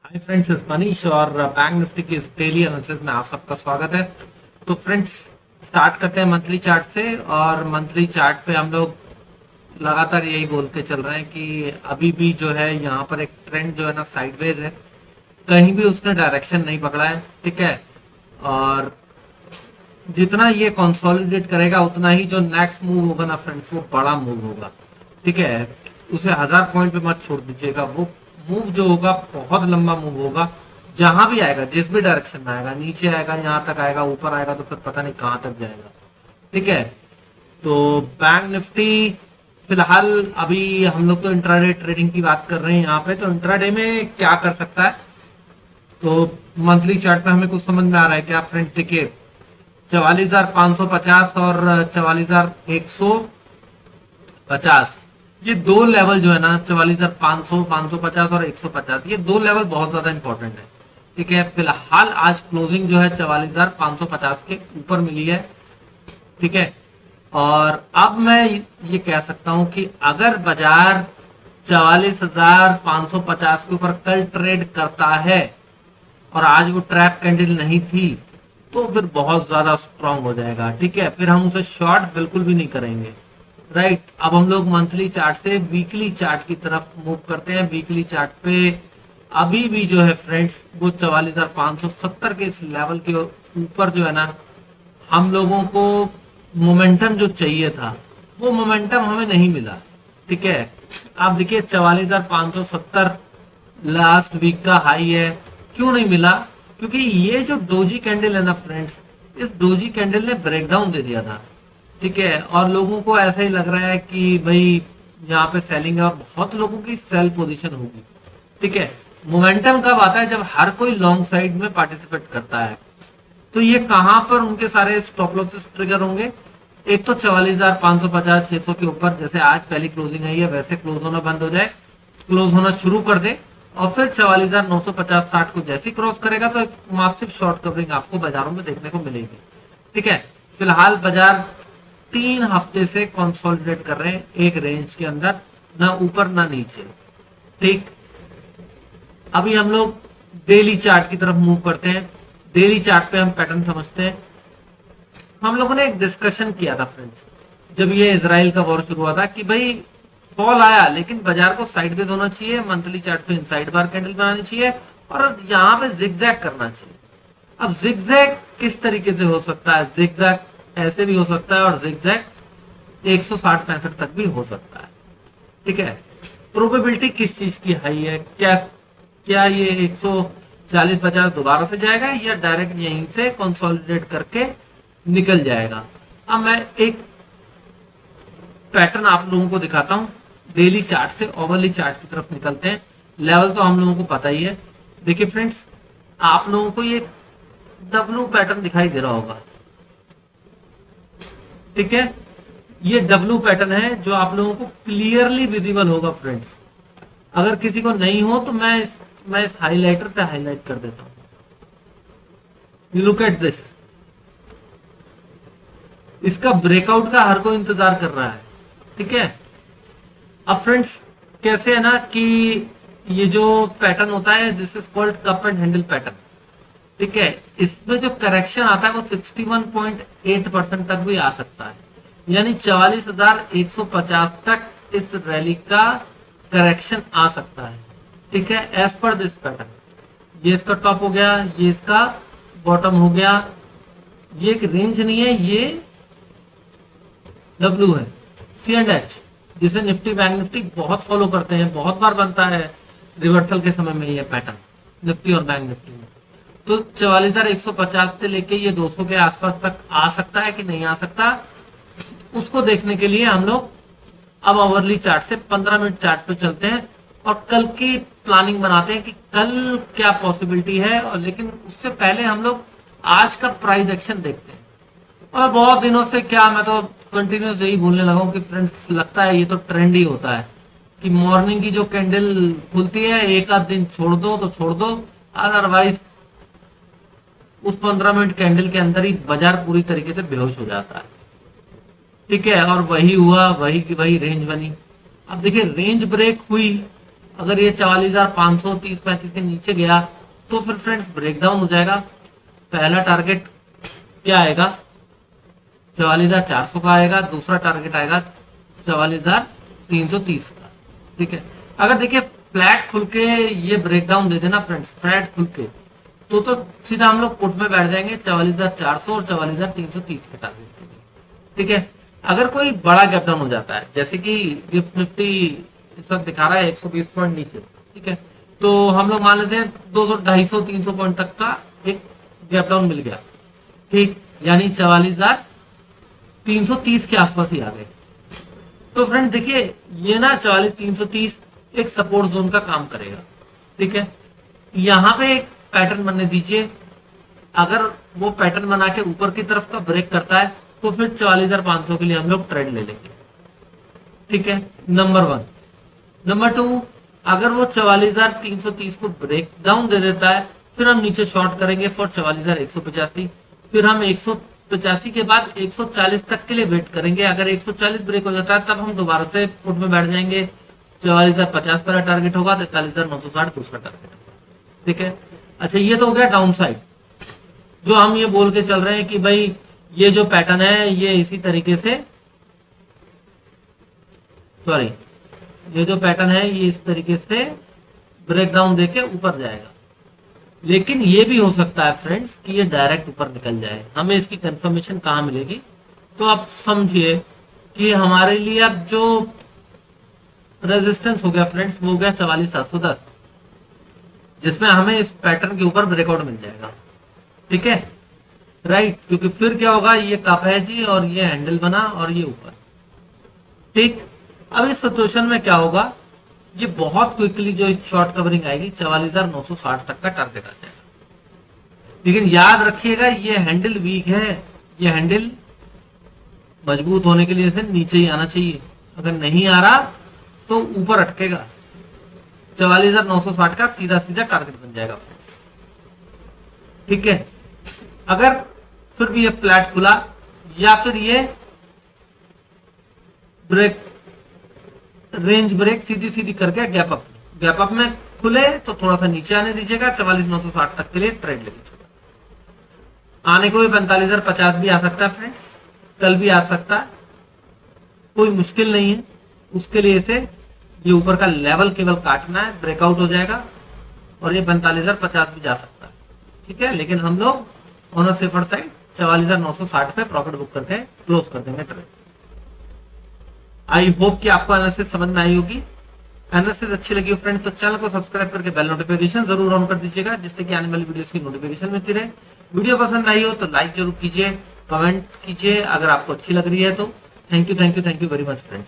Hi friends, इस मनीष और bank Nifty की इस डेली एनालिसिस में आप सबका स्वागत है। तो फ्रेंड्स, स्टार्ट करते हैं मंथली चार्ट से। और मंथली चार्ट पे हम लोग लगातार यही बोल के चल रहे हैं कि अभी भी जो है यहाँ पर एक ट्रेंड जो है ना साइडवेज है। कहीं भी उसने डायरेक्शन नहीं पकड़ा है, ठीक है। और जितना ये कंसोलिडेट करेगा उतना ही जो नेक्स्ट मूव होगा ना फ्रेंड्स, वो बड़ा मूव होगा, ठीक है। उसे 1000 पॉइंट पे मत छोड़ दीजिएगा। वो मूव जो होगा बहुत लंबा मूव होगा। जहां भी आएगा, जिस भी डायरेक्शन में आएगा, नीचे आएगा, यहाँ तक आएगा, ऊपर आएगा तो फिर पता नहीं कहां तक जाएगा, ठीक है। तो बैंक निफ्टी फिलहाल अभी हम लोग तो इंट्राडे ट्रेडिंग की बात कर रहे हैं यहाँ पे। तो इंट्राडे में क्या कर सकता है, तो मंथली चार्ट पे हमें कुछ समझ में आ रहा है क्या फ्रेंड्स? देखिए, 44,550 और 44,150, ये दो लेवल जो है ना, 44,500, 550 और 150, ये दो लेवल बहुत ज्यादा इंपॉर्टेंट है, ठीक है। फिलहाल आज क्लोजिंग जो है 44,550 के ऊपर मिली है, ठीक है। और अब मैं ये कह सकता हूं कि अगर बाजार 44,550 के ऊपर कल ट्रेड करता है और आज वो ट्रैप कैंडल नहीं थी, तो फिर बहुत ज्यादा स्ट्रांग हो जाएगा, ठीक है। फिर हम उसे शॉर्ट बिल्कुल भी नहीं करेंगे, राइट। अब हम लोग मंथली चार्ट से वीकली चार्ट की तरफ मूव करते हैं। वीकली चार्ट पे अभी भी जो है फ्रेंड्स, वो 44,570 के इस लेवल के ऊपर जो है ना, हम लोगों को मोमेंटम जो चाहिए था, वो मोमेंटम हमें नहीं मिला, ठीक है। आप देखिए, 44,570 लास्ट वीक का हाई है। क्यों नहीं मिला? क्योंकि ये जो डोजी कैंडल है ना फ्रेंड्स, इस डोजी कैंडल ने ब्रेकडाउन दे दिया था, ठीक है। और लोगों को ऐसा ही लग रहा है कि भाई यहाँ पे सेलिंग है, और बहुत लोगों की सेल पोजीशन होगी, ठीक है। मोमेंटम कब आता है? जब हर कोई लॉन्ग साइड में पार्टिसिपेट करता है। तो ये कहां पर उनके सारे स्टॉप लॉसेस ट्रिगर होंगे? एक तो 44,550, 600 के ऊपर, जैसे आज पहली क्लोजिंग आई है वैसे क्लोज होना बंद हो जाए, क्लोज होना शुरू कर दे। और फिर 44,950, 60 को जैसे क्रॉस करेगा तो एक मासिव शॉर्ट कवरिंग आपको बाजारों में देखने को मिलेगी, ठीक है। फिलहाल बाजार 3 हफ्ते से कंसोलिडेट कर रहे हैं एक रेंज के अंदर, ना ऊपर ना नीचे, ठीक। अभी हम लोग डेली चार्ट की तरफ मूव करते हैं। डेली चार्ट पे हम पैटर्न समझते हैं। हम लोगों ने एक डिस्कशन किया था फ्रेंड्स, जब ये इजराइल का वॉर शुरू हुआ था, कि भाई फॉल आया लेकिन बाजार को साइडवेज होना चाहिए, मंथली चार्ट पे इनसाइड बार कैंडल बनानी चाहिए, और यहाँ पे जिगजैग करना चाहिए। अब जिगजैग किस तरीके से हो सकता है? जिगजैग ऐसे भी हो सकता है, और जिगजैग 160-65 तक भी हो सकता है, ठीक है। प्रोबेबिलिटी किस चीज की हाई है? क्या क्या ये 140-50 दोबारा से जाएगा, या डायरेक्ट यहीं से कंसोलिडेट करके निकल जाएगा? अब मैं एक पैटर्न आप लोगों को दिखाता हूं। डेली चार्ट से ओवरली चार्ट की तरफ निकलते हैं। लेवल तो हम लोगों को पता ही है। देखिए फ्रेंड्स, आप लोगों को ये डब्ल्यू पैटर्न दिखाई दे रहा होगा, ठीक है। ये डब्ल्यू पैटर्न है जो आप लोगों को क्लियरली विजिबल होगा फ्रेंड्स। अगर किसी को नहीं हो तो मैं इस हाइलाइटर से हाईलाइट कर देता हूं। You look at this. इसका ब्रेकआउट का हर कोई इंतजार कर रहा है, ठीक है। अब फ्रेंड्स, कैसे है ना कि ये जो पैटर्न होता है, this is called cup and handle pattern, ठीक है। इसमें जो करेक्शन आता है वो 61.8% तक भी आ सकता है, यानी 44,150 तक इस रैली का करेक्शन आ सकता है, ठीक है, एज पर दिस पैटर्न। ये इसका टॉप हो गया, ये इसका बॉटम हो गया। ये एक रेंज नहीं है, ये डब्ल्यू है, सी एंड एच, जिसे निफ्टी बैंक निफ्टी बहुत फॉलो करते हैं। बहुत बार बनता है रिवर्सल के समय में ये पैटर्न, निफ्टी और बैंक निफ्टी में। तो 44,150 से लेके ये 200 के आसपास तक आ सकता है कि नहीं आ सकता, उसको देखने के लिए हम लोग अब ओवरली चार्ट से 15 मिनट चार्ट पे चलते हैं, और कल की प्लानिंग बनाते हैं कि कल क्या पॉसिबिलिटी है। और लेकिन उससे पहले हम लोग आज का प्राइस एक्शन देखते हैं। और बहुत दिनों से क्या, मैं तो कंटिन्यूस यही बोलने लगा हूं कि फ्रेंड्स, लगता है ये तो ट्रेंड ही होता है कि मॉर्निंग की जो कैंडल खुलती है, एक आध दिन छोड़ दो तो छोड़ दो, अदरवाइज उस 15 मिनट कैंडल के अंदर ही बाजार पूरी तरीके से बेहोश हो जाता है, ठीक है। और वही हुआ, वही की वही रेंज बनी। अब देखिए, रेंज ब्रेक हुई अगर ये 44,530-35 के नीचे गया तो फिर फ्रेंड्स ब्रेकडाउन हो जाएगा। पहला टारगेट क्या आएगा, 44,400 का आएगा, दूसरा टारगेट आएगा 44,330 का। ठीक है, अगर देखिए फ्लैट खुल के ये ब्रेकडाउन दे देना फ्रेंड्स, फ्लैट खुल के तो सीधा हम लोग पुट में बैठ जाएंगे 44,400 और 44,330 के टारगेट के लिए। ठीक है, अगर कोई बड़ा गैप डाउन हो जाता है, जैसे कि गिफ्ट निफ्टी इस वक्त दिखा रहा है 120 पॉइंट नीचे, ठीक है, तो हम लोग मान लेते हैं 200, 250, 300 पॉइंट तक का एक गैप डाउन मिल गया, ठीक, यानी 44,330 के आसपास ही आ गए। तो फ्रेंड देखिए ये ना 44,330 एक सपोर्ट जोन का काम करेगा। ठीक है, यहाँ पे एक पैटर्न बनने दीजिए, अगर वो पैटर्न बना के ऊपर की तरफ का ब्रेक करता है तो फिर 44,500 के लिए हम लोग ट्रेड ले लेंगे। ठीक है, नंबर 1। नंबर 2, अगर वो 44,330 को ब्रेक डाउन दे देता है फिर हम नीचे शॉर्ट करेंगे फॉर 44,185, फिर हम 185 के बाद 140 तक के लिए वेट करेंगे। अगर 140 ब्रेक हो जाता है तब हम दोबारा से पुट में बैठ जाएंगे, 44,050 पहला टारगेट होगा, 43,960 दूसरा टारगेट होगा। ठीक है, अच्छा ये तो हो गया डाउन साइड, जो हम ये बोल के चल रहे हैं कि भाई ये जो पैटर्न है ये इसी तरीके से, सॉरी, ये जो पैटर्न है ये इस तरीके से ब्रेकडाउन देके ऊपर जाएगा। लेकिन ये भी हो सकता है फ्रेंड्स कि ये डायरेक्ट ऊपर निकल जाए, हमें इसकी कंफर्मेशन कहाँ मिलेगी। तो आप समझिए कि हमारे लिए अब जो रेजिस्टेंस हो गया फ्रेंड्स वो हो गया 44,710, जिसमें हमें इस पैटर्न के ऊपर ब्रेकआउट मिल जाएगा। ठीक है, राइट, क्योंकि फिर क्या होगा, ये कप है जी और ये हैंडल बना और ये ऊपर। ठीक, अब इस सिचुएशन में क्या होगा, ये बहुत क्विकली जो शॉर्ट कवरिंग आएगी 44,960 तक का टारगेट आ जाएगा। लेकिन याद रखिएगा ये हैंडल वीक है, ये हैंडल मजबूत होने के लिए इसे नीचे ही आना चाहिए, अगर नहीं आ रहा तो ऊपर अटकेगा, 44,960 का सीधा सीधा टारगेट बन जाएगा। ठीक है, अगर फिर भी ये फ्लैट खुला या फिर ये ब्रेक, रेंज ब्रेक सीधी सीधी करके गैप अप में खुले तो थोड़ा सा नीचे आने दीजिएगा, 44,960 तक के लिए ट्रेड ले लीजिएगा। आने को भी 45,050 भी आ सकता है फ्रेंड्स, कल भी आ सकता है, कोई मुश्किल नहीं है। उसके लिए इसे ये ऊपर का लेवल केवल काटना है, ब्रेकआउट हो जाएगा और ये 45,050 भी जा सकता है। ठीक है, लेकिन हम लोग ऑन सेफर साइड 44,960 पे प्रॉफिट बुक करके क्लोज कर देंगे ट्रेड। आई होप कि आपको एनालिसिस समझ में आई होगी। एनालिसिस अच्छी लगी हो फ्रेंड तो चैनल को सब्सक्राइब करके बेल नोटिफिकेशन जरूर ऑन कर दीजिएगा, जिससे कि आने वाली वीडियोस की नोटिफिकेशन मिलती रहे। वीडियो पसंद आई हो तो लाइक जरूर कीजिए, कमेंट कीजिए अगर आपको अच्छी लग रही है तो। Thank you very much friends.